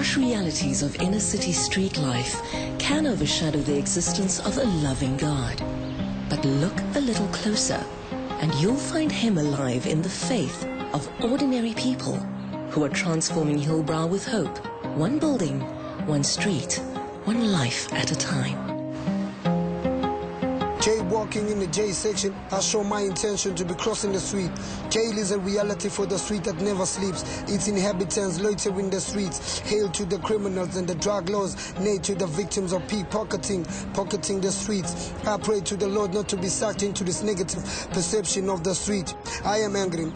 harsh realities of inner city street life can overshadow the existence of a loving God. But look a little closer, and you'll find him alive in the faith of ordinary people who are transforming Hillbrow with hope, one building, one street, one life at a time. Jaywalking in the J section, I show my intention to be crossing the street. Jail is a reality for the street that never sleeps. Its inhabitants loiter in the streets. Hail to the criminals and the drug laws, nay to the victims of pickpocketing, pocketing the streets. I pray to the Lord not to be sucked into this negative perception of the street. I am angry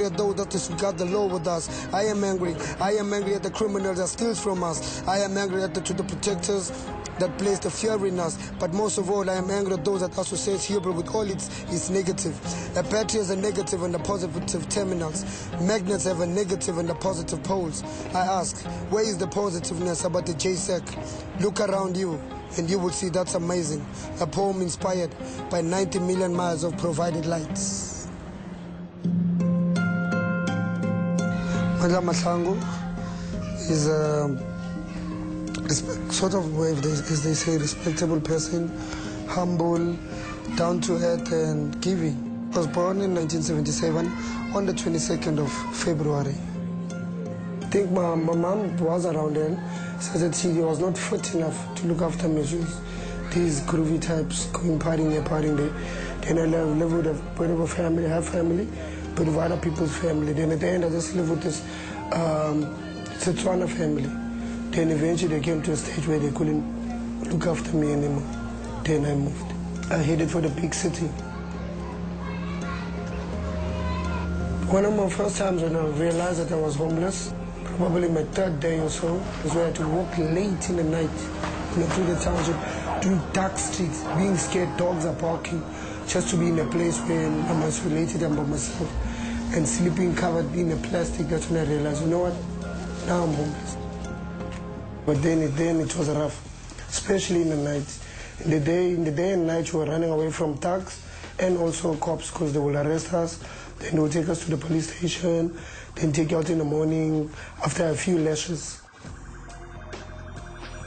at those that disregard the law with us. I am angry at the criminals that steals from us. I am angry at the protectors that place the fear in us. But most of all, I am angry at those that associate Hillbrow with all its negative. A battery has a negative and a positive terminals. Magnets have a negative and a positive poles. I ask, where is the positiveness about the J-Sec? Look around you, and you will see that's amazing. A poem inspired by 90 million miles of provided lights. Madulammoho is a sort of, as they say, respectable person, humble, down to earth and giving. I was born in 1977 on the 22nd of February. I think my mom was around then, said that she was not fit enough to look after me. She was these groovy types, going partying here, partying there. Then I live with a bit of a family, half family, but with other people's family. Then at the end I just live with this Setswana family. Then eventually they came to a stage where they couldn't look after me anymore. Then I moved. I headed for the big city. One of my first times when I realized that I was homeless, probably my third day or so, was where I had to walk late in the night, through the township, through dark streets, being scared, dogs are barking, just to be in a place where I'm isolated and by myself, and sleeping covered in a plastic. That's when I realized, you know what, now I'm homeless. But then it was rough, especially in the night. In the day and night, we were running away from thugs and also cops, because they will arrest us. Then they will take us to the police station, then take you out in the morning after a few lashes.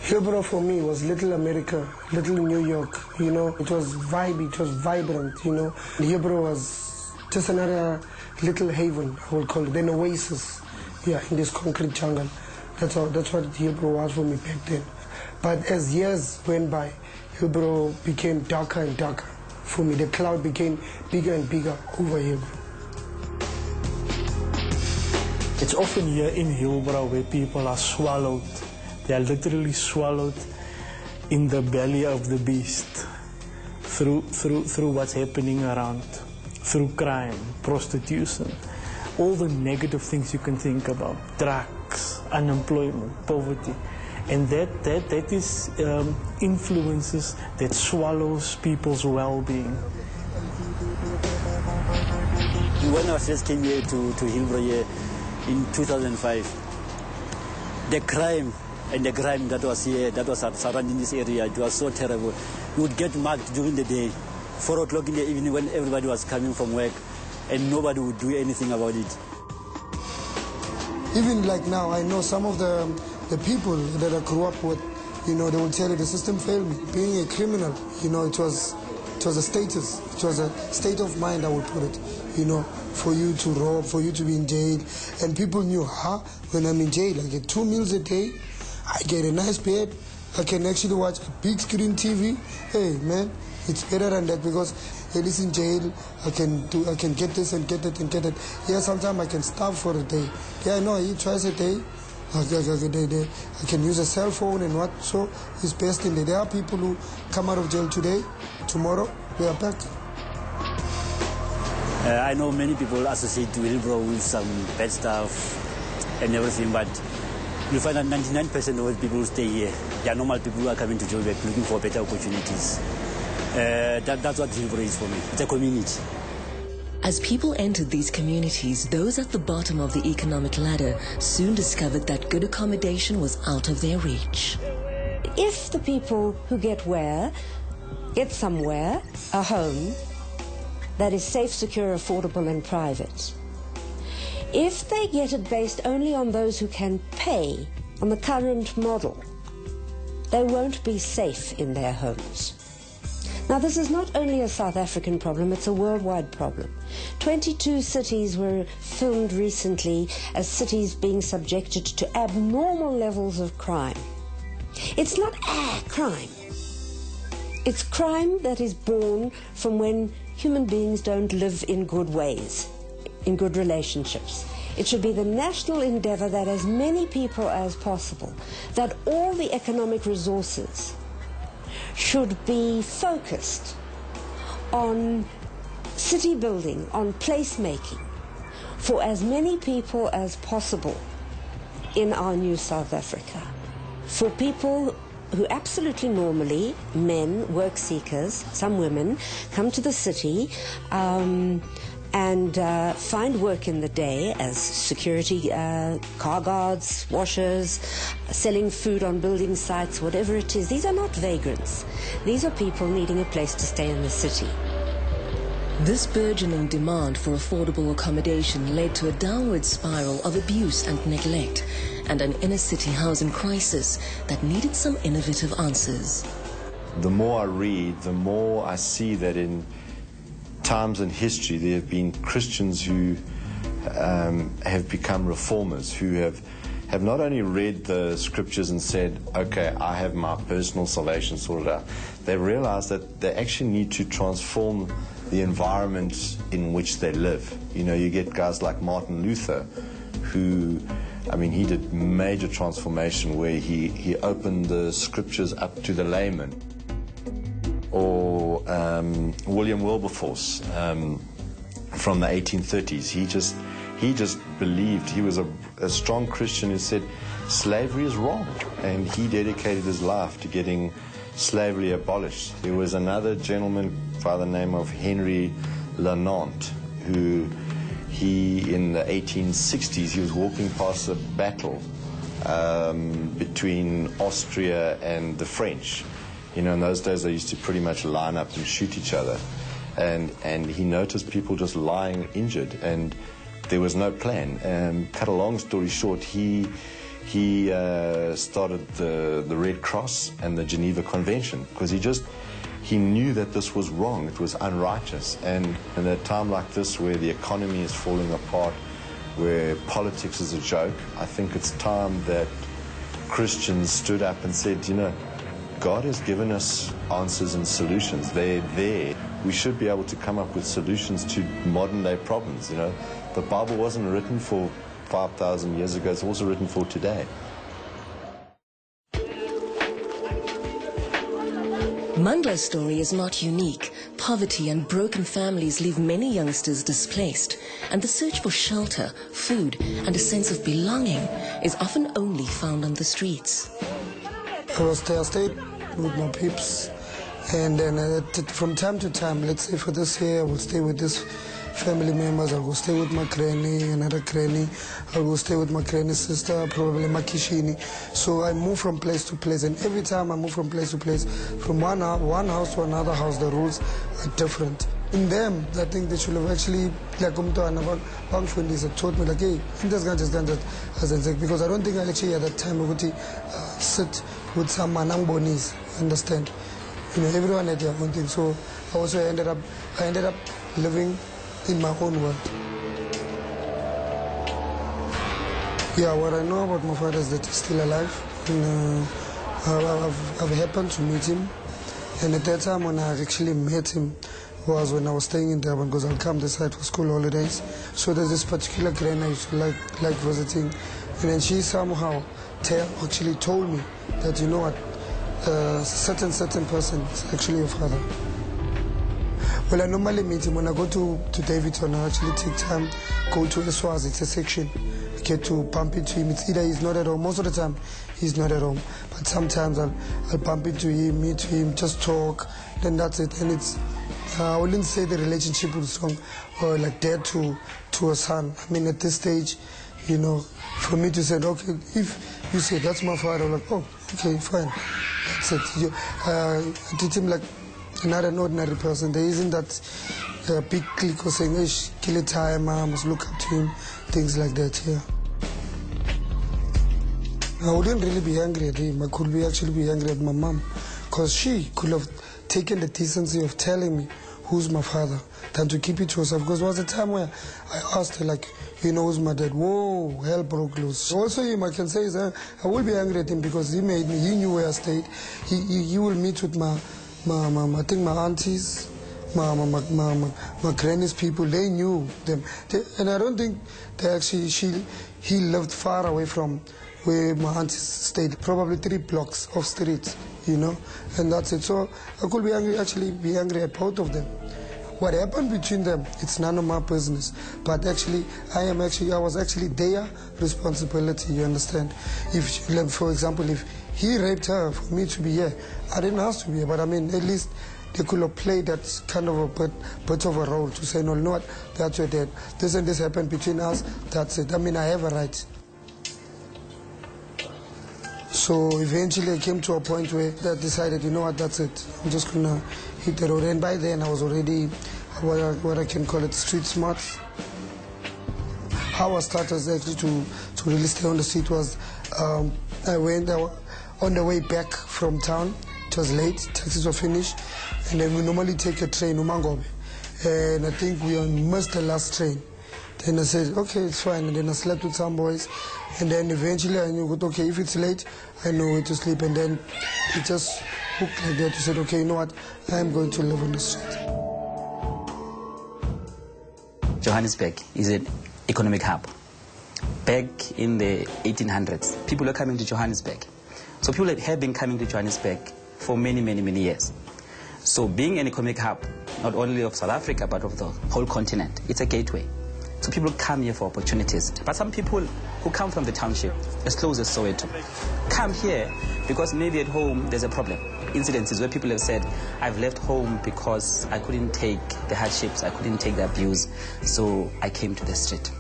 Hillbrow for me was little America, little New York, It was vibey, it was vibrant, Hillbrow was just another little haven, I would call it, an oasis, in this concrete jungle. That's what Hillbrow was for me back then. But as years went by, Hillbrow became darker and darker for me. The cloud became bigger and bigger over Hillbrow. It's often here in Hillbrow where people are swallowed. They are literally swallowed in the belly of the beast through what's happening around, through crime, prostitution, all the negative things you can think about, drugs, unemployment, poverty. And that is influences that swallows people's well-being. When I first came here to Hillbrow here in 2005, the crime and the crime that was here, that was surrounding this area, it was so terrible. You would get mugged during the day, 4 o'clock in the evening when everybody was coming from work, and nobody would do anything about it. Even like now, I know some of the people that I grew up with, they will tell you the system failed me. Being a criminal, it was a status. It was a state of mind, I would put it, for you to rob, for you to be in jail. And people knew, when I'm in jail, I get 2 meals a day, I get a nice bed, I can actually watch a big screen TV. Hey, man, it's better than that, because at least in jail, I can get this and get that and get that. Yeah, sometimes I can starve for a day. Yeah, I know, I eat twice a day. I can use a cell phone and what, so it's best in there. There are people who come out of jail today, tomorrow, they are back. I know many people associate Hillbrow with some bad stuff and everything, but you find that 99% of the people who stay here, they are normal people who are coming to Joburg looking for better opportunities. That's what Hillbrow is for me. It's a community. As people entered these communities, those at the bottom of the economic ladder soon discovered that good accommodation was out of their reach. If the people who get somewhere, a home that is safe, secure, affordable and private, if they get it based only on those who can pay on the current model, they won't be safe in their homes. Now, this is not only a South African problem, it's a worldwide problem. 22 cities were filmed recently as cities being subjected to abnormal levels of crime. It's not crime. It's crime that is born from when human beings don't live in good ways, in good relationships. It should be the national endeavor that as many people as possible, that all the economic resources should be focused on city building, on placemaking for as many people as possible in our new South Africa. For people who absolutely normally, men, work seekers, some women, come to the city and find work in the day as security, car guards, washers, selling food on building sites, whatever it is. These are not vagrants. These are people needing a place to stay in the city. This burgeoning demand for affordable accommodation led to a downward spiral of abuse and neglect, and an inner-city housing crisis that needed some innovative answers. The more I read, the more I see that in times in history there have been Christians who have become reformers, who have not only read the scriptures and said, okay, I have my personal salvation sorted out. They realized that they actually need to transform the environment in which they live. You know, you get guys like Martin Luther, who, I mean, he did major transformation where he opened the scriptures up to the layman. Or William Wilberforce from the 1830s. He just believed, he was a strong Christian who said slavery is wrong, and he dedicated his life to getting slavery abolished. There was another gentleman by the name of Henry Lanant, who in the 1860s, he was walking past a battle between Austria and the French. You know, in those days they used to pretty much line up and shoot each other. And he noticed people just lying injured, and there was no plan. Cut a long story short, he started the Red Cross and the Geneva Convention, because he knew that this was wrong, it was unrighteous. And in a time like this, where the economy is falling apart, where politics is a joke, I think it's time that Christians stood up and said, you know, God has given us answers and solutions. They're there. We should be able to come up with solutions to modern day problems. You know, the Bible wasn't written for 5,000 years ago, it's also written for today. Mandla's story is not unique. Poverty and broken families leave many youngsters displaced, and the search for shelter, food, and a sense of belonging is often only found on the streets. I stayed with my peeps, and then from time to time, let's say for this year, I will stay with this family members. I'll go stay with my granny, another granny. I'll go stay with my granny's sister, probably my kishini. So I move from place to place, and every time I move from place to place, from one house to another house, the rules are different. In them, I think they should have actually, like, taught me, like, hey, because I don't think I actually had that time to sit with some manangbonis, understand? You know, everyone had their own thing, so I also ended up living in my own world. Yeah, what I know about my father is that he's still alive, and I've happened to meet him, and at that time when I actually met him was when I was staying in Durban, because I'll come this side for school holidays. So there's this particular granny I used to like visiting, and then she somehow actually told me that, you know what, certain person is actually your father. Well, I normally meet him when I go to Davidson. I actually take time, go to the Swazi, it's a section, I get to bump into him. It's either he's not at home, most of the time he's not at home, but sometimes I'll bump into him, meet him, just talk, then that's it. And it's, I wouldn't say the relationship was strong, or like dad to a son. I mean, at this stage, you know, for me to say, okay, if you say that's my father, I'm like, oh, okay, fine, that's it. I treat him like not an ordinary person. There isn't that big clique or saying, hey, kill it time, I must look up to him, things like that, yeah. I wouldn't really be angry at him. I could actually be angry at my mom, because she could have taken the decency of telling me who's my father than to keep it to herself. Because there was a time where I asked her, like, you know, who's my dad? Whoa, hell broke loose. Also him, I can say, is I will be angry at him because he made me, he knew where I stayed. He will meet with my I think my aunties, my granny's people. They knew them. And I don't think they actually, he lived far away from where my aunties stayed, probably 3 blocks of streets, you know, and that's it. So I could be angry, actually be angry at both of them. What happened between them, it's none of my business. But actually, I was actually their responsibility, you understand? If, like, for example, if he raped her for me to be here, I didn't ask to be here, but I mean, at least they could have played that kind of a bit of a role to say, no, not that's your dad. This and this happened between us, that's it. I mean, I have a right. So eventually I came to a point where I decided, you know what, that's it. I'm just going to hit the road. And by then I was already what I can call it street smart. How I started actually to really stay on the street was I went on the way back from town. It was late, taxis were finished. And then we normally take a train, Umangobe. And I think we missed the last train. Then I said, okay, it's fine. And then I slept with some boys. And then eventually I knew, okay, if it's late, I know where to sleep. And then it just hooked like that. You said, okay, you know what, I'm going to live on the street. Johannesburg is an economic hub. Back in the 1800s, people were coming to Johannesburg. So people have been coming to Johannesburg for many, many, many years. So being an economic hub, not only of South Africa, but of the whole continent, it's a gateway. So people come here for opportunities. But some people who come from the township, as close as Soweto, come here because maybe at home there's a problem. Incidences where people have said, I've left home because I couldn't take the hardships, I couldn't take the abuse, so I came to the street.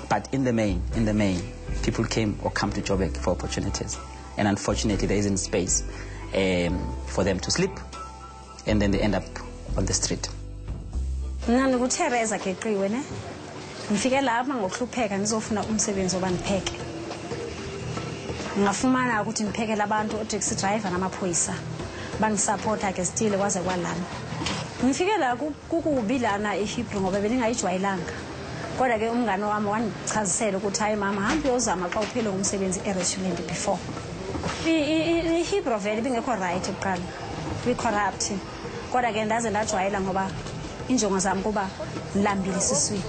But in the main, people came or come to Joburg for opportunities. And unfortunately, there isn't space for them to sleep, and then they end up on the street. Ngifike lapha ngokuhlupheka ngizofuna umsebenzi oba ndipheke. Ngafumana ukuthi ngiphekele abantu taxi driver namaphoyisa. Bangisupporta ke stile kwaze kwalana. Ngifike la kukubilana eHebrew ngoba beningayijwayelanga. Kodwa ke umngane wami wangichazisela ukuthi hayi mama hambe uyozama xa uphele umsebenzi e-restaurant before. iHebrew vele bingekho right eqala. Be corrupt. Kodwa ke ndaze ndajwayela ngoba injongo zami kuba lambile siswini.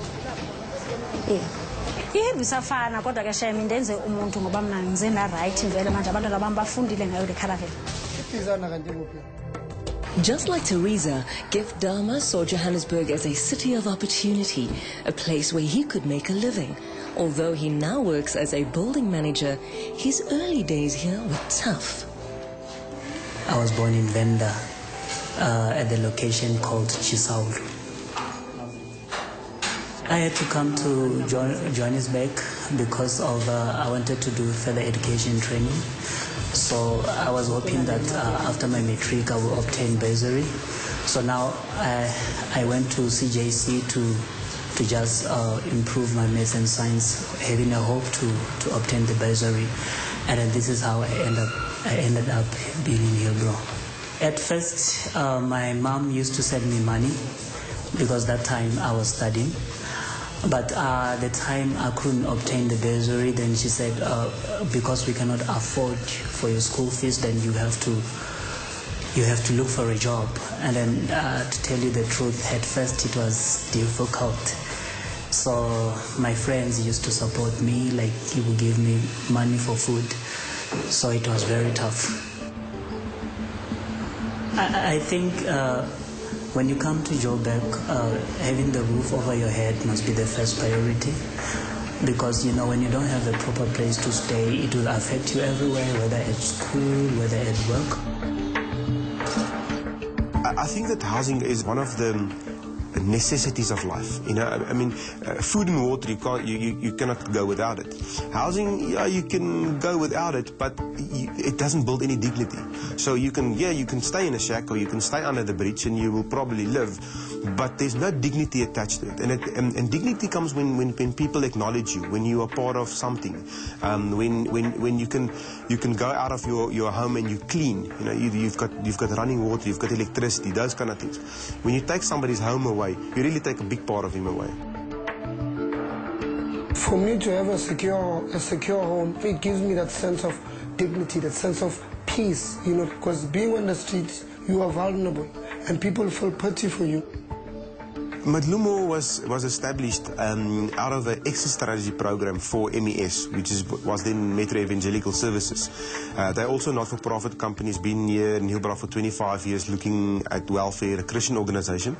iHebrew safana kodwa ke shame ndenze umuntu ngoba mina ngize na right vele manje abantu labami bafundile ngayo le caravan. Just like Teresa, Gift Dharma saw Johannesburg as a city of opportunity, a place where he could make a living. Although he now works as a building manager, his early days here were tough. I was born in Venda at the location called Chisaulu. I had to come to Johannesburg because of I wanted to do further education training. So I was hoping that after my matric I will obtain bursary. So now I went to CJC to just improve my maths and science, having a hope to obtain the bursary. And then this is how I ended up being in Hillbrow. At first, my mom used to send me money because that time I was studying. But the time I couldn't obtain the bursary, then she said, because we cannot afford for your school fees, then you have to look for a job. And then to tell you the truth, at first it was difficult. So my friends used to support me, like he would give me money for food. So it was very tough. I think when you come to Joburg, having the roof over your head must be the first priority, because you know when you don't have a proper place to stay, it will affect you everywhere, whether at school, whether at work. I think that housing is one of the necessities of life. You know, I mean, food and water, you cannot go without it. Housing, yeah, you can go without it, but it doesn't build any dignity. So you can stay in a shack or you can stay under the bridge and you will probably live, but there's no dignity attached to it. And dignity comes when people acknowledge you, when you are part of something, when you can go out of your home and you clean. You know, you've got running water, you've got electricity, those kind of things. When you take somebody's home away, you really take a big part of him away. For me to have a secure home, it gives me that sense of dignity, that sense of peace, you know, because being on the streets, you are vulnerable and people feel pity for you. Madulammoho was established out of an exit strategy program for MES, which was then Metro Evangelical Services. They're also not-for-profit companies, been here in Hillbrow for 25 years looking at welfare, a Christian organization.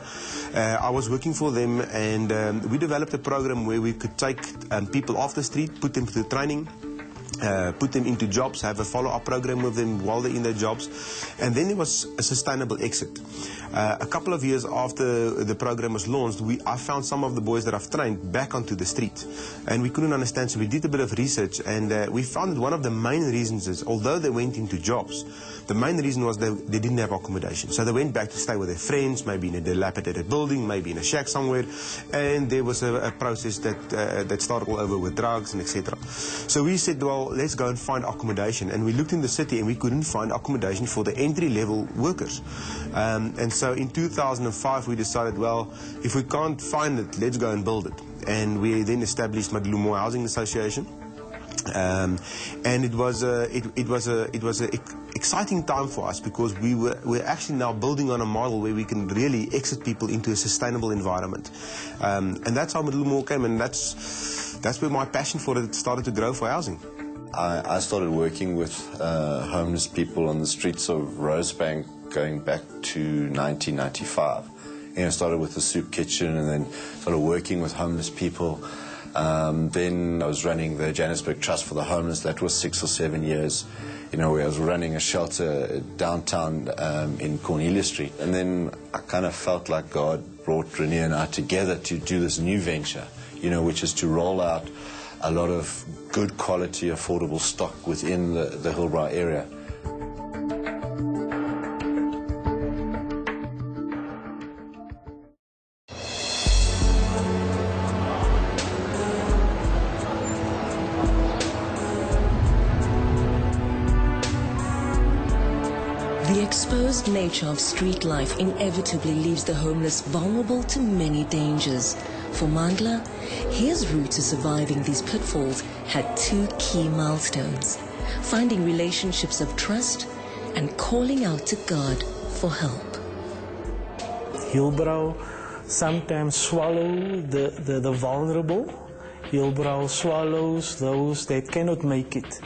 I was working for them, and we developed a program where we could take people off the street, put them through training, put them into jobs, have a follow-up program with them while they're in their jobs, and then there was a sustainable exit. A couple of years after the program was launched, I found some of the boys that I've trained back onto the street, and we couldn't understand, so we did a bit of research, and we found that one of the main reasons is, although they went into jobs, the main reason was they didn't have accommodation. So they went back to stay with their friends, maybe in a dilapidated building, maybe in a shack somewhere, and there was a process that started all over with drugs and etc. So we said, well, let's go and find accommodation, and we looked in the city and we couldn't find accommodation for the entry-level workers. And so in 2005 we decided, well, if we can't find it, let's go and build it. And we then established Madulammoho Housing Association. And it was an exciting time for us, because we're actually now building on a model where we can really exit people into a sustainable environment. And that's how Madulammoho came, and that's where my passion for it started to grow for housing. I started working with homeless people on the streets of Rosebank going back to 1995. You know, started with the soup kitchen and then started working with homeless people. Then I was running the Johannesburg Trust for the Homeless. That was 6 or 7 years. You know, where I was running a shelter downtown in Cornelia Street. And then I kind of felt like God brought Renee and I together to do this new venture, you know, which is to roll out a lot of good quality, affordable stock within the Hillbrow area. The exposed nature of street life inevitably leaves the homeless vulnerable to many dangers. For Mandla, his route to surviving these pitfalls had 2 key milestones: finding relationships of trust and calling out to God for help. Hillbrow sometimes swallow the vulnerable. Hillbrow swallows those that cannot make it.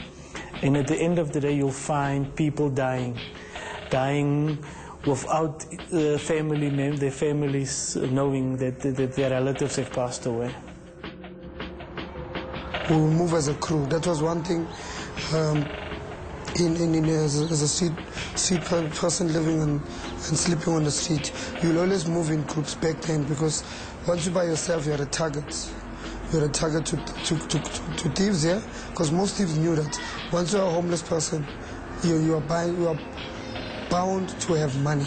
And at the end of the day, you'll find people dying without their families knowing that their relatives have passed away. We will move as a crew. That was one thing. As a street person living and sleeping on the street, you'll always move in groups back then, because once you're by yourself, you're a target. You're a target to thieves, yeah? Because most thieves knew that once you're a homeless person, you are bound to have money,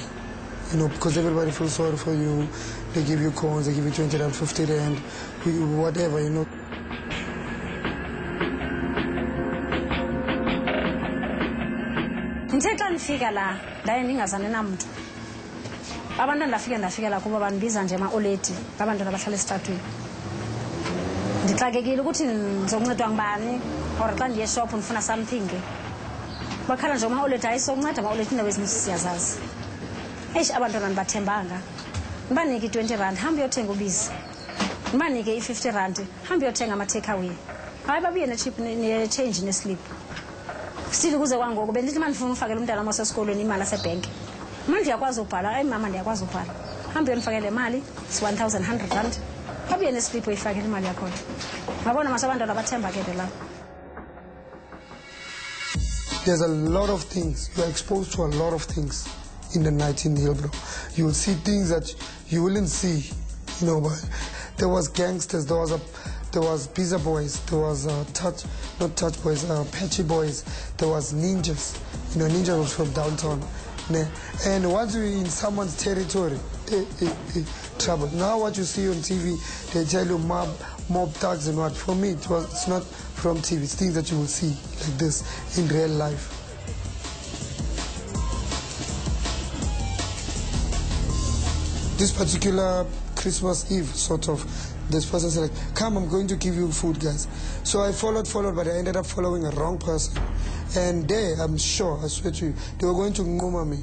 you know, because everybody feels sorry for you. They give you coins, they give you 20 rand, 50 rand, whatever, you know. Ngithe xa ndifika la ndaye ndingazani namntu. Abantwana ndafika la kuba bandibiza nje ma-oledi, abantwana bahlala esitratweni. Ndixakekile ukuthi ndizokuncedwa ngubani, or xa ndiye shop ndifuna something ke. Bakhala nje ma-oledi, hayi sokunceda ma-oledi, indawo ezininzi siyazazi. Eish, abantwana ndibathembanga. Ndibanike i-20 rand, hambe uyothenga ubisi. Ndibanike i-50 rand, hambe uyothenga ama-takeaway. Hayi babuye ne-change ne-slip. Still kuze kwangoku bendithi manje ndifuna ufakela umntana wam osesikolweni imali asebhenki. Manje ndiyakwazi ubhala, hayi mama ndiyakwazi ubhala. Hambe uyondifakela imali, it's 1,100 rand. Babuye ne-slip uyifakela imali yakhona. Ngabona mase abantwana bathembakele lapho. There's a lot of things. You are exposed to a lot of things in the night in Hillbrow. You will see things that you wouldn't see, you know. But there was gangsters, there was pizza boys, there was patchy boys, there was ninjas. You know, ninja was from downtown. And once you're in someone's territory, trouble. Now what you see on TV, they tell you mob thugs and what. For me, it's not from TV. It's things that you will see like this in real life. This particular Christmas Eve, sort of, this person said, like, come, I'm going to give you food, guys. So I followed, but I ended up following a wrong person. And there, I'm sure, I swear to you, they were going to ngoma me.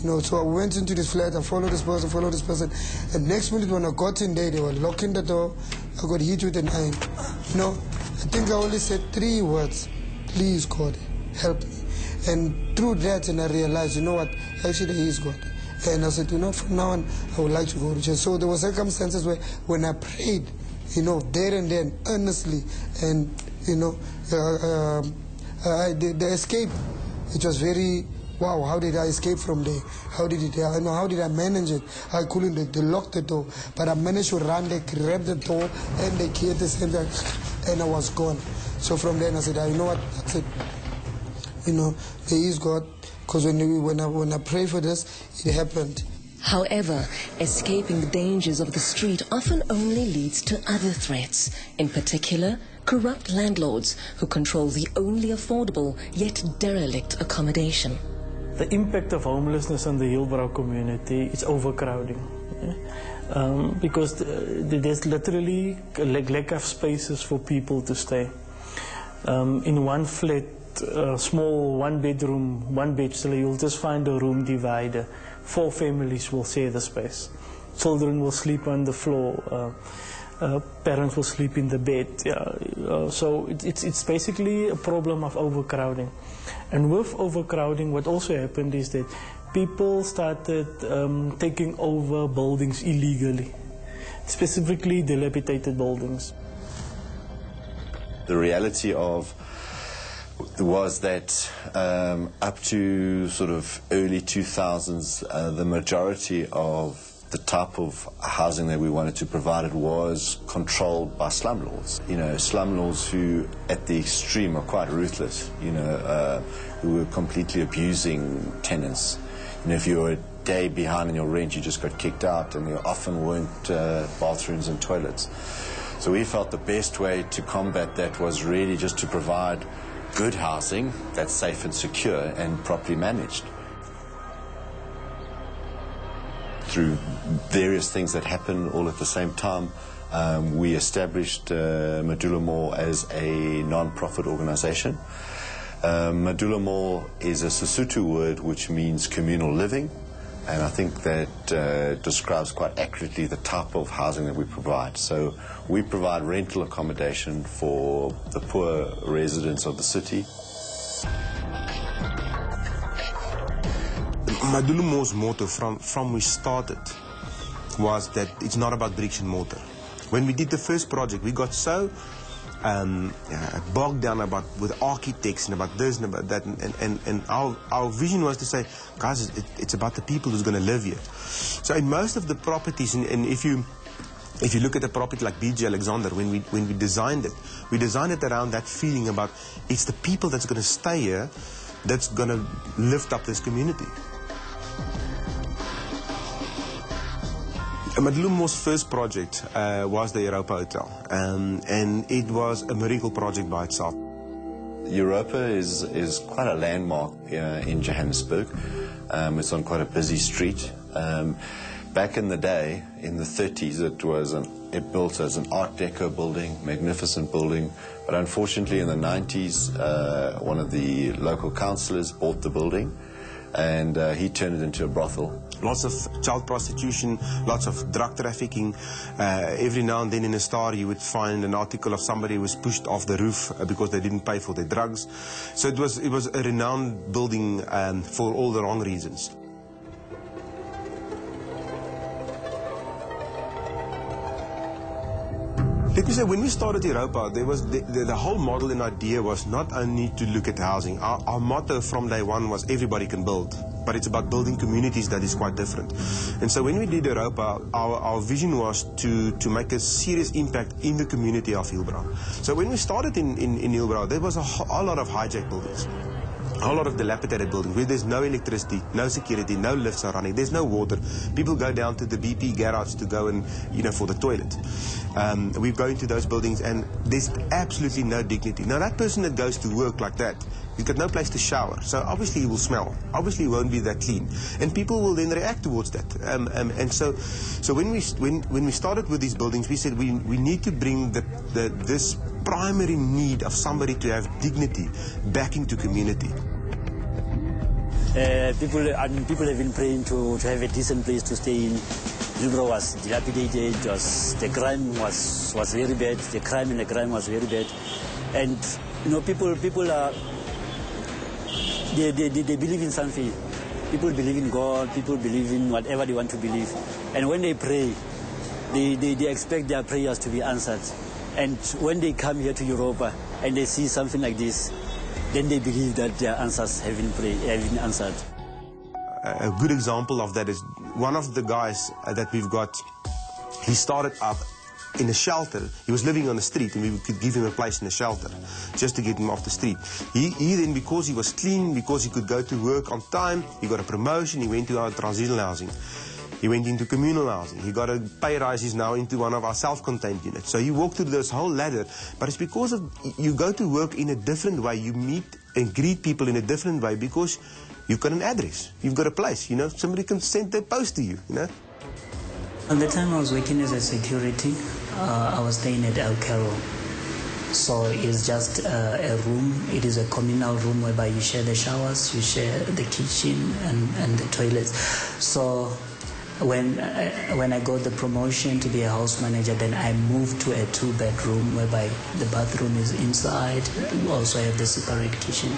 You know, so I went into this flat, I followed this person, and next minute when I got in there, they were locking the door, I got hit with an iron. You know, I think I only said 3 words, please God, help me. And through that, and I realized, you know what, actually he is God. And I said, you know, from now on, I would like to go to church. So there were circumstances where when I prayed, you know, there and then, earnestly, and, you know, the escape, it was very, wow, how did I escape from there? How did I manage it? I couldn't, they locked the door, but I managed to run, they grabbed the door, and they killed the center, and I was gone. So from then I said, you know what, that's it. You know, there is God. Because when I pray for this, it happened. However, escaping the dangers of the street often only leads to other threats, in particular, corrupt landlords who control the only affordable yet derelict accommodation. The impact of homelessness on the Hillbrow community is overcrowding. Because there's literally lack of spaces for people to stay. In one flat, small 1-bedroom, 1-bachelor, you'll just find a room divider. 4 families will share the space. Children will sleep on the floor. Parents will sleep in the bed. So it's basically a problem of overcrowding. And with overcrowding, what also happened is that people started taking over buildings illegally, specifically dilapidated buildings. The reality was that up to sort of early 2000s, the majority of the type of housing that we wanted to provide was controlled by slumlords. You know, slumlords who, at the extreme, are quite ruthless. You know, who were completely abusing tenants. You know, if you were a day behind in your rent, you just got kicked out, and there often weren't bathrooms and toilets. So we felt the best way to combat that was really just to provide good housing that's safe and secure and properly managed. Through various things that happen all at the same time, we established Madulammoho as a non-profit organization. Madulammoho is a Sesotho word which means communal living, and I think that describes quite accurately the type of housing that we provide. So we provide rental accommodation for the poor residents of the city. Madulammoho's motto from we started was that it's not about bricks and mortar. When we did the first project, we got so bogged down with architects and about this and about that, and our vision was to say, guys, it's about the people who's going to live here. So in most of the properties, and if you look at a property like BG Alexander, when we designed it around that feeling about it's the people that's going to stay here that's going to lift up this community. Madulammoho's first project was the Europa Hotel, and it was a miracle project by itself. Europa is quite a landmark in Johannesburg. It's on quite a busy street. Back in the day, in the 30s, it built as an Art Deco building, magnificent building. But unfortunately, in the 90s, one of the local councillors bought the building, and he turned it into a brothel. Lots of child prostitution, lots of drug trafficking. Every now and then in a star you would find an article of somebody who was pushed off the roof because they didn't pay for their drugs. So it was a renowned building for all the wrong reasons. Let me say, when we started Europa, there was the whole model and idea was not only to look at housing. Our motto from day one was everybody can build, but it's about building communities that is quite different. And so when we did Europa, our vision was to make a serious impact in the community of Hillbrow. So when we started in Hillbrow, there was a lot of hijack buildings. a whole lot of dilapidated buildings where there's no electricity, no security, no lifts are running, there's no water. People go down to the BP garage to go and, for the toilet. We go into those buildings and there's absolutely no dignity. Now that person that goes to work like that, he's got no place to shower, so obviously he will smell. Obviously he won't be that clean, and people will then react towards that. And so when we started with these buildings, we said we need to bring this primary need of somebody to have dignity back into community. People have been praying to have a decent place to stay in. Hillbrow was dilapidated. The crime was very bad. The crime and the crime was very bad, and people are. They believe in something. People believe in God. People believe in whatever they want to believe. And when they pray, they expect their prayers to be answered. And when they come here to Europa and they see something like this, then they believe that their answers have been answered. A good example of that is one of the guys that we've got. He started up in a shelter. He was living on the street, and we could give him a place in a shelter just to get him off the street. He then, because he was clean, because he could go to work on time, he got a promotion. He went to our transitional housing. He went into communal housing. He got a pay rise. He's now into one of our self-contained units. So he walked through this whole ladder. But it's because of you go to work in a different way. You meet and greet people in a different way because you've got an address. You've got a place. Somebody can send their post to you. At the time I was working as a security, I was staying at El Cairo. So it's just a room. It is a communal room whereby you share the showers, you share the kitchen and the toilets. So when I got the promotion to be a house manager, then I moved to a 2-bedroom whereby the bathroom is inside. We also have the separate kitchen.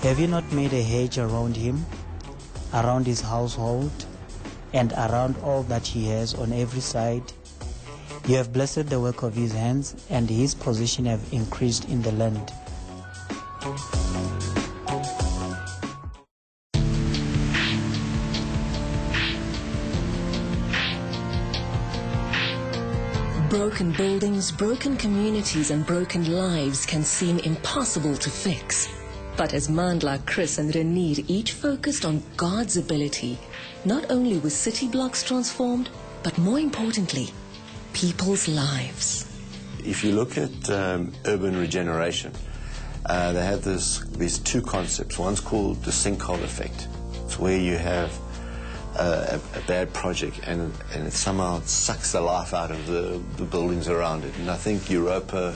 Have you not made a hedge around him, around his household, and around all that he has on every side? You have blessed the work of his hands, and his position have increased in the land. Broken buildings, broken communities, and broken lives can seem impossible to fix. But as Mandla, Chris, and Renid each focused on God's ability, not only were city blocks transformed, but more importantly, people's lives. If you look at urban regeneration, they have these two concepts. One's called the sinkhole effect. It's where you have a bad project and it somehow sucks the life out of the buildings around it. And I think Europa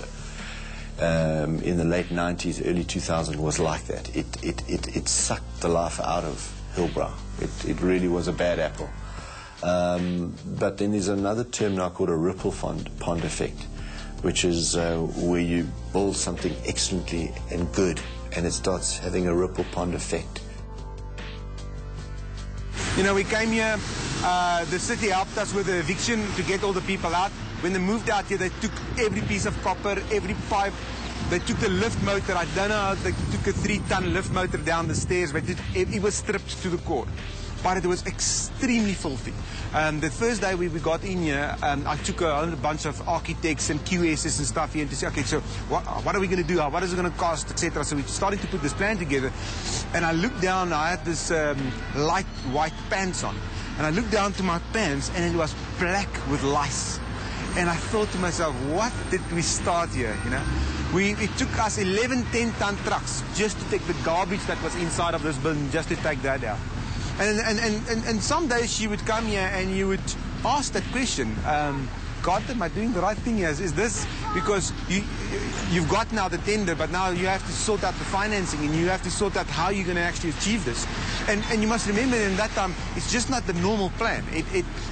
in the late 90s, early 2000s was like that. It sucked the life out of Hillbrow. It really was a bad apple. But then there's another term now called a ripple pond effect, which is where you build something excellently and good, and it starts having a ripple pond effect. We came here, the city helped us with the eviction to get all the people out. When they moved out here, they took every piece of copper, every pipe. They took the lift motor. I don't know how they took a 3-ton lift motor down the stairs, but it was stripped to the core. But it was extremely filthy. The first day we got in here, I took a bunch of architects and QSs and stuff here to say, okay, so what are we going to do? What is it going to cost, etc. So we started to put this plan together. And I looked down, I had this light white pants on. And I looked down to my pants, and it was black with lice. And I thought to myself, what did we start here, It took us 11 10-ton trucks just to take the garbage that was inside of this building, just to take that out. And some days you would come here and you would ask that question, God, am I doing the right thing here? Is this because you've got now the tender, but now you have to sort out the financing and you have to sort out how you're going to actually achieve this. And you must remember in that time, it's just not the normal plan.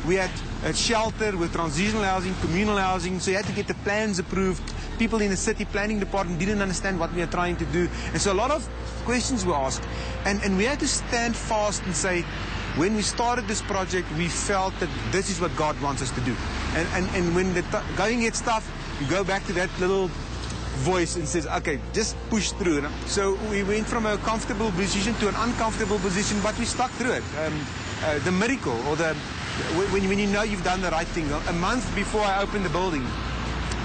We had a shelter with transitional housing, communal housing, so you had to get the plans approved. People in the city planning department didn't understand what we are trying to do. And so a lot of questions were asked. And we had to stand fast and say, when we started this project, we felt that this is what God wants us to do. And when the going gets tough, you go back to that little voice and says, okay, just push through. So we went from a comfortable position to an uncomfortable position, but we stuck through it. The miracle, or when you know you've done the right thing. A month before I opened the building,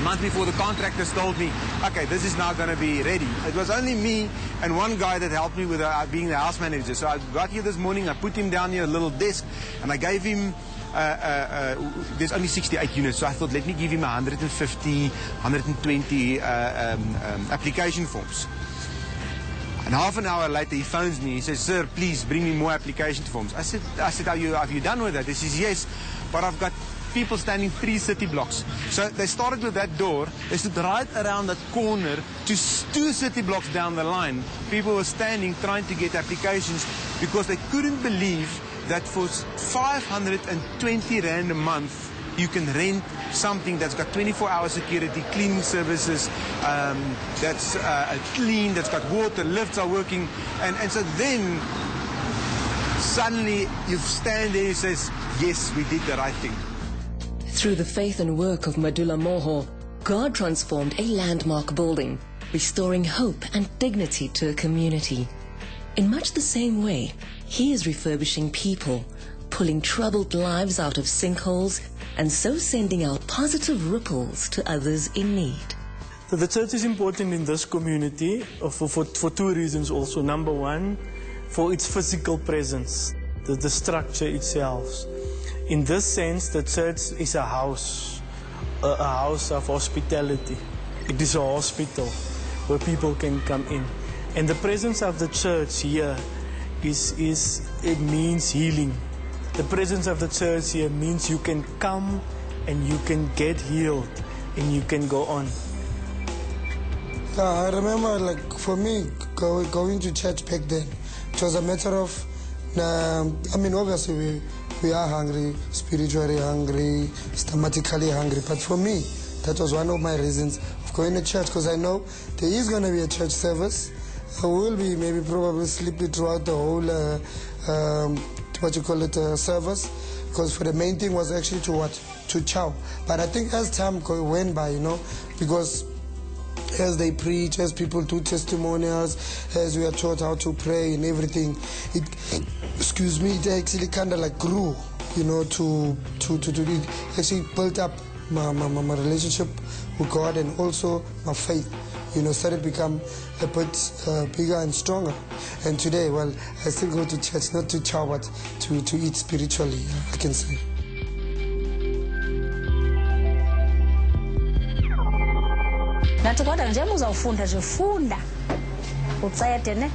A month before, the contractors told me, okay, this is now going to be ready. It was only me and one guy that helped me with being the house manager. So I got here this morning, I put him down here, a little desk, and I gave him, there's only 68 units, so I thought, let me give him 150, 120 application forms. And half an hour later, he phones me. He says, sir, please bring me more application forms. I said, have you done with that? He says, yes, but I've got people standing 3 city blocks. So they started with that door. They stood right around that corner to 2 city blocks down the line. People were standing trying to get applications because they couldn't believe that for 520 Rand a month, you can rent something that's got 24-hour security, cleaning services, that's clean, that's got water, lifts are working. And so then, suddenly, you stand there and says, yes, we did the right thing. Through the faith and work of Madulammoho, God transformed a landmark building, restoring hope and dignity to a community. In much the same way, he is refurbishing people, pulling troubled lives out of sinkholes, and so sending out positive ripples to others in need. So the church is important in this community for 2 reasons also. Number one, for its physical presence, the structure itself. In this sense, the church is a house of hospitality. It is a hospital where people can come in. And the presence of the church here it means healing. The presence of the church here means you can come and you can get healed and you can go on. I remember, like, for me, going to church back then, it was a matter of, I mean, obviously we are hungry, spiritually hungry, stomachically hungry, but for me, that was one of my reasons of going to church, because I know there is going to be a church service. I will be maybe probably sleepy throughout the whole service, because for the main thing was actually to chow. But I think as time went by, because as they preach, as people do testimonials, as we are taught how to pray and everything, it actually kind of like grew, to it actually built up my relationship with God, and also my faith, started to become a bit bigger and stronger. And today, well, I still go to church, not to chow, but to eat spiritually, I can say. Nathi kodwa njengoba uzawufunda nje funda ucede ne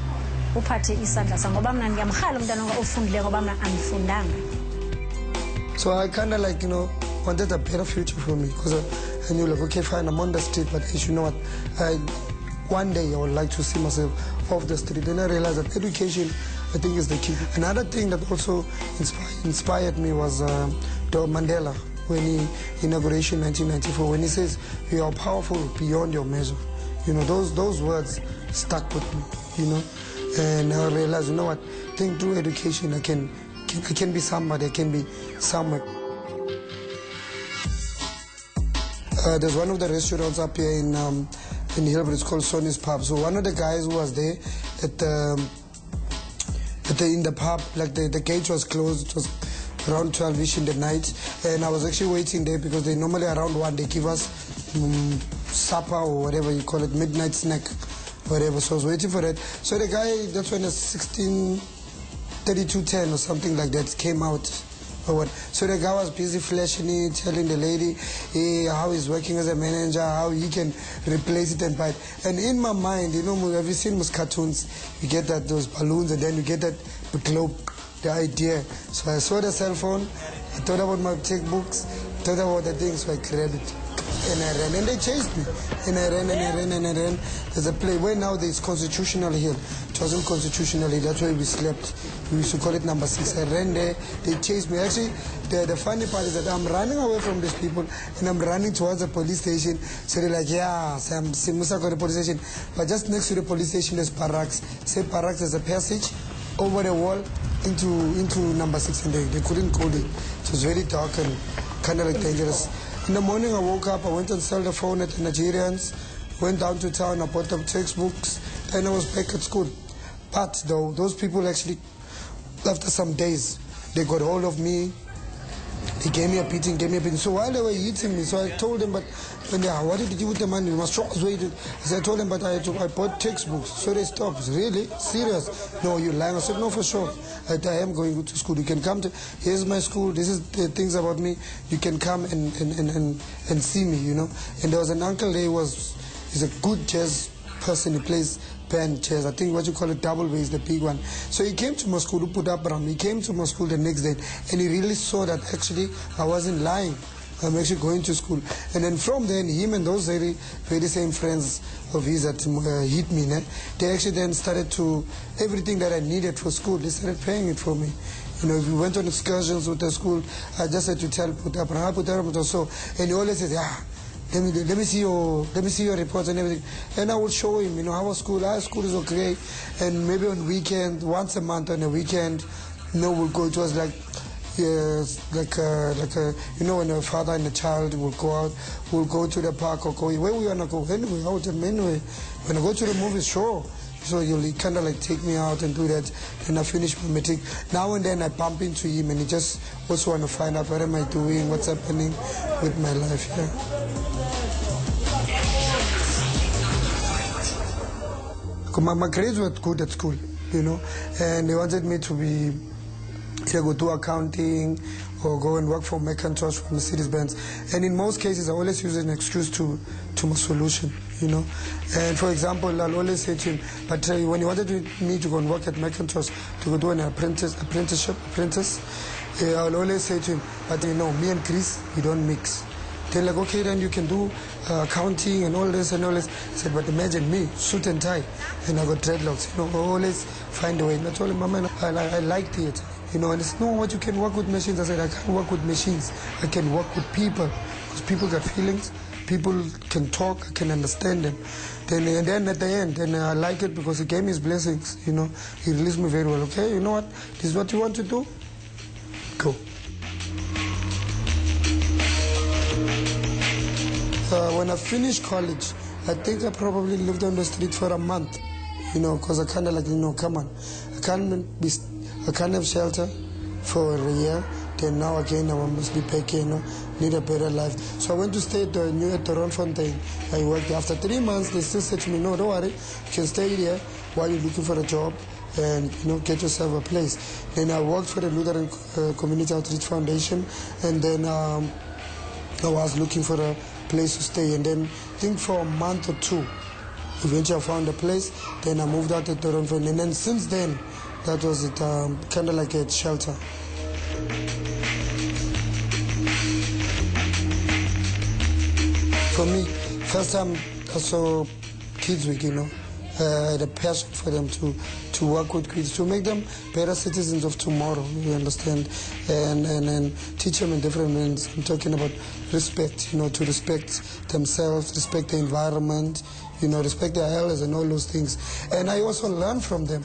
uphathe isandla sa ngoba mina ngiyamhala umntana ofundile ngoba mina angifundanga. So I kind of like, wanted a better future for me, because I knew, like, okay, fine, I'm on the street, but you know what, one day I would like to see myself off the street. Then I realized that education, I think, is the key. Another thing that also inspired me was Mandela, when he inauguration 1994, when he says, "You are powerful beyond your measure." Those words stuck with me. And I realized, what, I think through education I can be somebody, I can be somewhere. There's one of the restaurants up here in Hillbridge, it's called Sonny's Pub. So one of the guys who was there in the pub, like the gate was closed. It was around 12ish in the night, and I was actually waiting there because they normally around 1 they give us supper or whatever you call it, midnight snack, whatever. So I was waiting for that. So the guy, that's when a 163210 or something like that came out. So the guy was busy flashing it, telling the lady how he's working as a manager, how he can replace it and buy it. And in my mind, have you seen those cartoons? You get those balloons, and then you get that globe, the idea. So I saw the cell phone, I thought about my checkbooks, thought about the things, so I grabbed it. And I ran, and they chased me. And I ran, and I ran, and I ran. There's a play where now there's Constitutional Hill. It wasn't Constitutional Hill, that's where we slept. We used to call it number 6. I ran there, they chased me. Actually, the funny part is that I'm running away from these people, and I'm running towards the police station. So they're like, yeah, I'm Musa got the police station. But just next to the police station, there's barracks. Say barracks, there's a passage over the wall into number 6, and they couldn't call it. It was very dark and kind of like dangerous. In the morning I woke up, I went and sold the phone at the Nigerians, went down to town, I bought the textbooks, and I was back at school. But though, those people actually, after some days, they got hold of me, They gave me a beating, So while they were hitting me, so I told them, but what did you do with the money? You must show us where you did. I told them, but I bought textbooks. So they stopped. Really? Serious? No, you're lying. I said, no, for sure. I am going to school. You can come to, here's my school. This is the things about me. You can come and see me, you know. And there was an uncle there, he's a good jazz person. He plays band chairs. I think what you call it, double bass, the big one. So he came to my school to put up around me. He came to my school the next day, and he really saw that actually I wasn't lying. I'm actually going to school. And then from then, him and those very same friends of his that hit me, they actually then started to, everything that I needed for school, they started paying it for me. You know, if we went on excursions with the school, I just had to tell Puta, so, and he always says, let me see your reports and everything. And I would show him, you know, how school is okay. And maybe on weekend, once a month on a weekend, you know, we'll go. It was like, yes, like you know, when a father and a child will go out, we'll go to the park or go where we wanna go. Anyway, out and anyway, when I go to the movies, sure. So you'll kind of like take me out and do that. And I finish my meeting. Now and then I bump into him, and he just also want to find out what am I doing, what's happening with my life. Yeah. My grades were good at school, you know, and they wanted me to be either go do accounting or go and work for Macintosh for Mercedes-Benz. And in most cases, I always use an excuse to my solution, you know. And for example, I'll always say to him, but when he wanted me to go and work at Macintosh to go do an apprentice, I'll always say to him, but you know, me and Chris, we don't mix. They're like, okay, then you can do accounting and all this and all this. I said, but imagine me, suit and tie, and I got dreadlocks. You know, I always find a way. And I told him, Mama, I like theater. You know, and it's no, what you can work with machines. I said, I can't work with machines. I can work with people, because people got feelings. People can talk. I can understand them. And then at the end, then I like it because he gave me his blessings. You know, he released me very well. Okay, you know what? This is what you want to do. Go. When I finished college, I think I probably lived on the street for a month, you know, because I kind of like, you know, come on, I can't have shelter for a year. Then now again, I must be back, you know, need a better life. So I went to stay at the Ronfontein. I worked. After 3 months, they still said to me, no, don't worry, you can stay here while you're looking for a job and, you know, get yourself a place. Then I worked for the Lutheran Community Outreach Foundation, and then I was looking for a place to stay, and then I think for a month or two, eventually I found a place. Then I moved out to Toronto, and then since then, that was it, kind of like a shelter. For me, first time I saw Kids Week, you know, I had a passion for them to work with kids, to make them better citizens of tomorrow, you understand, and teach them in different ways. I'm talking about respect, you know, to respect themselves, respect the environment, you know, respect their elders and all those things. And I also learn from them,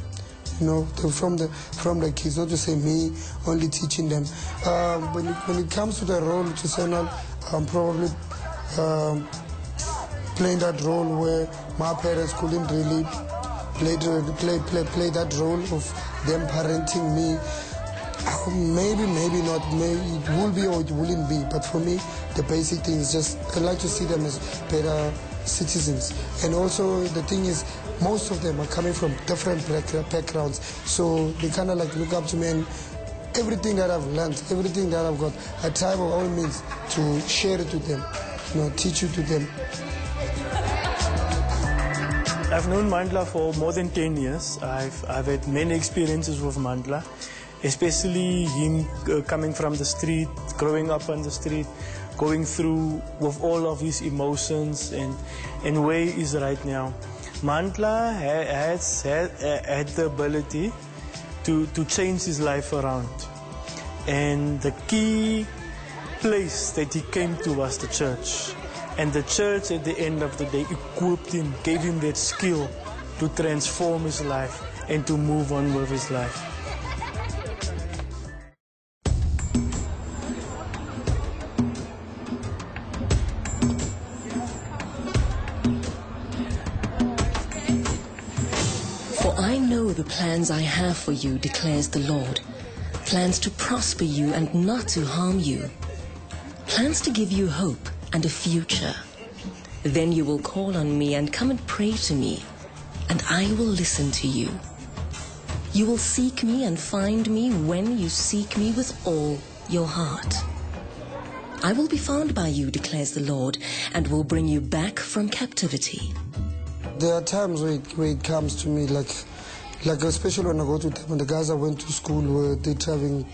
you know, from the kids, not to say me only teaching them. When it comes to the role, to say now, I'm probably playing that role where my parents couldn't really play that role of them parenting me. Maybe not. Maybe it will be or it wouldn't be. But for me, the basic thing is just I like to see them as better citizens. And also the thing is, most of them are coming from different backgrounds, so they kind of like look up to me, and everything that I've learned, everything that I've got, I try by all means to share it with them, you know, teach it to them. I've known Mandla for more than 10 years. I've had many experiences with Mandla, especially him coming from the street, growing up on the street, going through with all of his emotions and where he is right now. Mandla has had the ability to change his life around. And the key place that he came to was the church. And the church at the end of the day equipped him, gave him that skill to transform his life and to move on with his life. For I know the plans I have for you, declares the Lord, plans to prosper you and not to harm you, plans to give you hope and a future. Then you will call on me and come and pray to me, and I will listen to you. You will seek me and find me when you seek me with all your heart. I will be found by you, declares the Lord, and will bring you back from captivity. There are times where it comes to me, like especially when I go to them, and the guys I went to school with, they're driving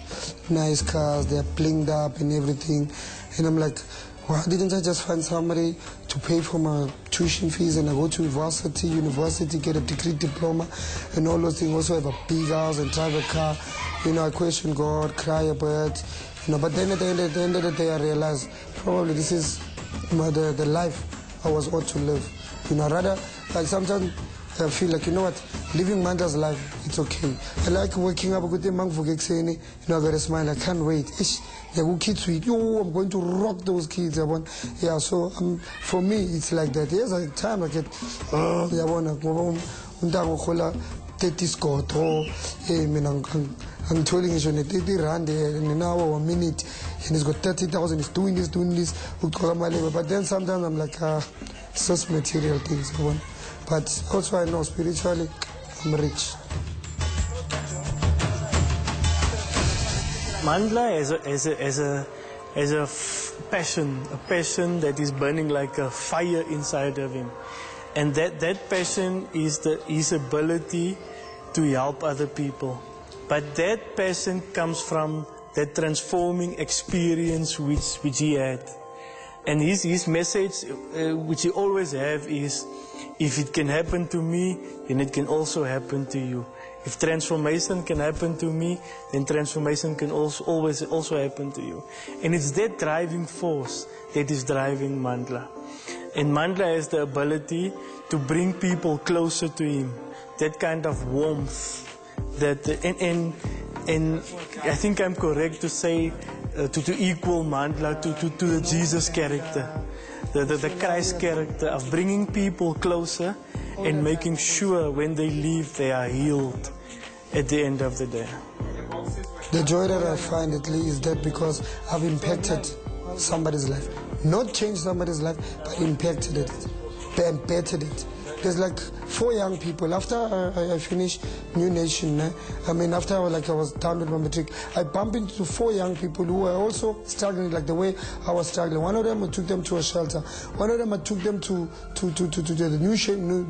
nice cars, they're blinged up and everything, and I'm like, why didn't I just find somebody to pay for my tuition fees and I go to university, get a degree, diploma, and all those things, also have a big house and drive a car. You know, I question God, cry a bit, you know, but then at the end of the day I realized probably this is the life I was ought to live. You know, rather, like sometimes I feel like, you know what, living Mandla's life, it's okay. I like waking up with the monk for you know, I got a smile, I can't wait. I'm going to rock those kids. Yeah, so for me, it's like that. There's a time I get, I'm telling you, 30 rand in an hour or a minute, and he's got 30,000, he's doing this. But then sometimes I'm like, it's just material things. But also I know spiritually, I'm rich. Mandla has a passion that is burning like a fire inside of him. And that passion is his ability to help other people. But that passion comes from that transforming experience which he had. And his message, which he always have, is, if it can happen to me, then it can also happen to you. If transformation can happen to me, then transformation can also happen to you. And it's that driving force that is driving Mandla. And Mandla has the ability to bring people closer to him. That kind of warmth. And I think I'm correct to say to equal Mandla to the Jesus character. The Christ character of bringing people closer and making sure when they leave they are healed at the end of the day. The joy that I find at least is that because I've impacted somebody's life. Not changed somebody's life, but impacted it, bettered it. There's like 4 young people. After I finished New Nation, after I was done with my matric, I bumped into 4 young people who were also struggling like the way I was struggling. One of them, I took them to a shelter. One of them, I took them to the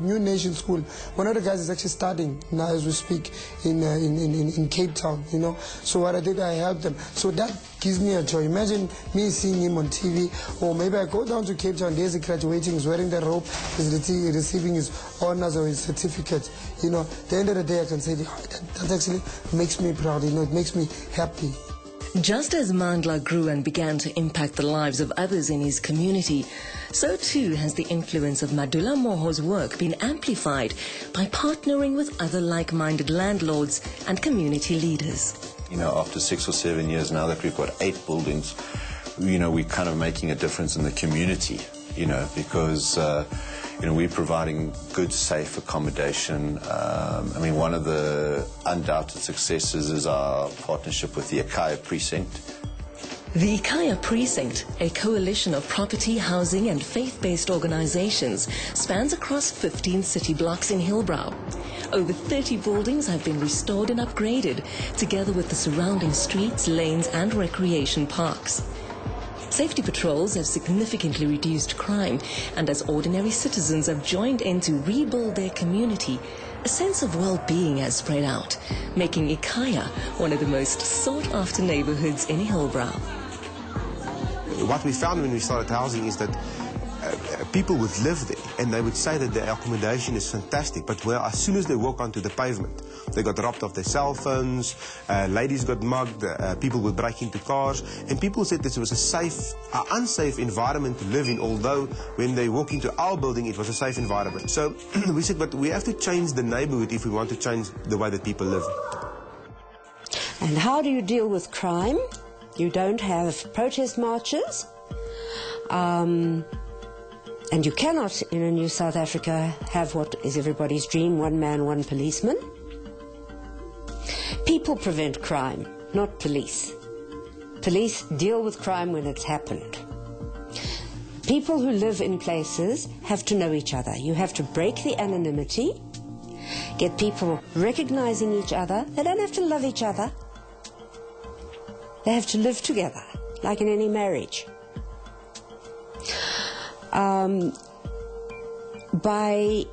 New Nation school. One of the guys is actually studying now as we speak in Cape Town, you know. So what I did, I helped them. So that gives me a joy. Imagine me seeing him on TV, or maybe I go down to Cape Town, there's a graduating, he's wearing the robe, he's receiving his honors or his certificate. You know, at the end of the day I can say, that actually makes me proud, you know, it makes me happy. Just as Mandla grew and began to impact the lives of others in his community, so too has the influence of Madulammoho's work been amplified by partnering with other like-minded landlords and community leaders. You know, after 6 or 7 years now that we've got 8 buildings, you know, we're kind of making a difference in the community, you know, because, you know, we're providing good, safe accommodation. One of the undoubted successes is our partnership with the Ikaya Precinct. The Ikaya Precinct, a coalition of property, housing and faith-based organizations, spans across 15 city blocks in Hillbrow. Over 30 buildings have been restored and upgraded, together with the surrounding streets, lanes and recreation parks. Safety patrols have significantly reduced crime, and as ordinary citizens have joined in to rebuild their community, a sense of well-being has spread out, making Ikaya one of the most sought-after neighborhoods in Hillbrow. What we found when we started housing is that people would live there and they would say that the accommodation is fantastic, but as soon as they walk onto the pavement, they got robbed of their cell phones, ladies got mugged, people would break into cars, and people said this was an unsafe environment to live in, although when they walk into our building it was a safe environment. So we said, but we have to change the neighborhood if we want to change the way that people live. And how do you deal with crime? You don't have protest marches. And you cannot, in a new South Africa, have what is everybody's dream, one man, one policeman. People prevent crime, not police. Police deal with crime when it's happened. People who live in places have to know each other. You have to break the anonymity, get people recognizing each other. They don't have to love each other. They have to live together, like in any marriage. By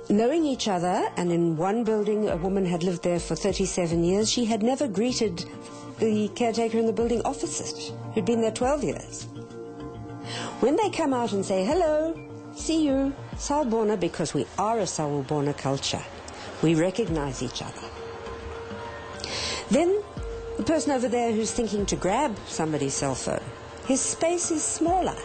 knowing each other, and in one building a woman had lived there for 37 years, she had never greeted the caretaker in the building opposite, who'd been there 12 years. When they come out and say, hello, see you, Sawubona, because we are a Sawubona culture, we recognize each other. Then the person over there who's thinking to grab somebody's cell phone, his space is smaller.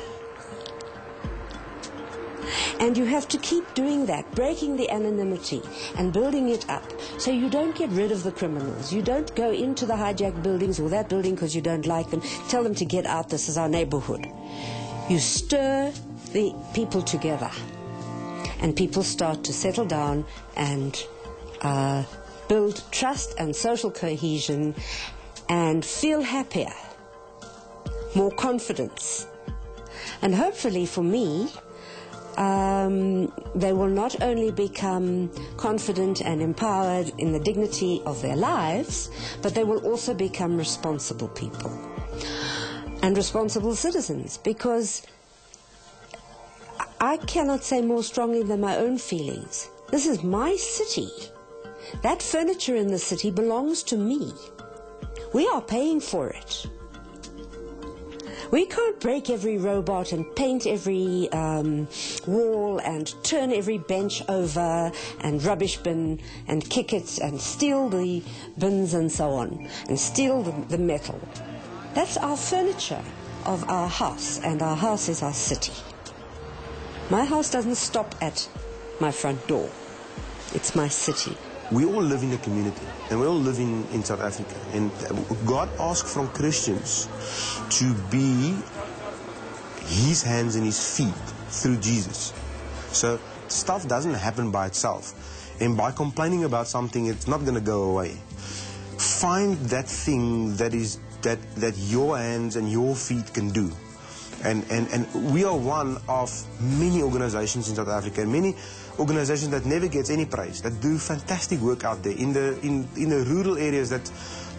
And you have to keep doing that, breaking the anonymity and building it up so you don't get rid of the criminals. You don't go into the hijacked buildings or that building because you don't like them. Tell them to get out, this is our neighborhood. You stir the people together and people start to settle down and build trust and social cohesion and feel happier, more confidence. And hopefully for me, they will not only become confident and empowered in the dignity of their lives, but they will also become responsible people and responsible citizens, because I cannot say more strongly than my own feelings. This is my city. That furniture in the city belongs to me. We are paying for it. We can't break every robot and paint every wall and turn every bench over and rubbish bin and kick it and steal the bins and so on and steal the metal. That's our furniture of our house, and our house is our city. My house doesn't stop at my front door. It's my city. We all live in a community, and we all live in South Africa. And God asks from Christians to be His hands and His feet through Jesus. So stuff doesn't happen by itself. And by complaining about something, it's not going to go away. Find that thing that your hands and your feet can do. And we are one of many organizations in South Africa, and many organizations that never gets any praise, that do fantastic work out there in the rural areas. That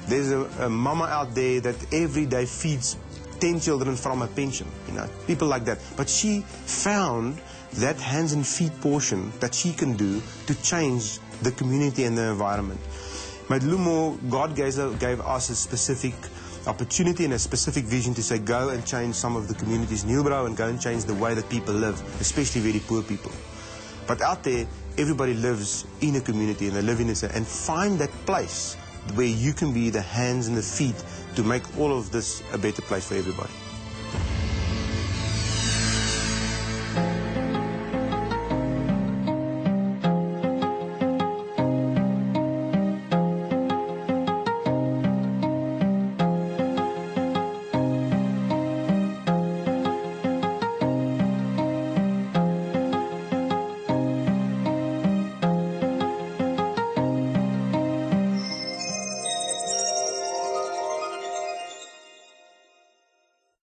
there's a mama out there that every day feeds 10 children from a pension, people like that. But she found that hands and feet portion that she can do to change the community and the environment. Madulammoho, God gave us a specific opportunity and a specific vision to say, go and change some of the communities in Hillbrow and go and change the way that people live, especially very poor people. But out there, everybody lives in a community, and they live in and find that place where you can be the hands and the feet to make all of this a better place for everybody.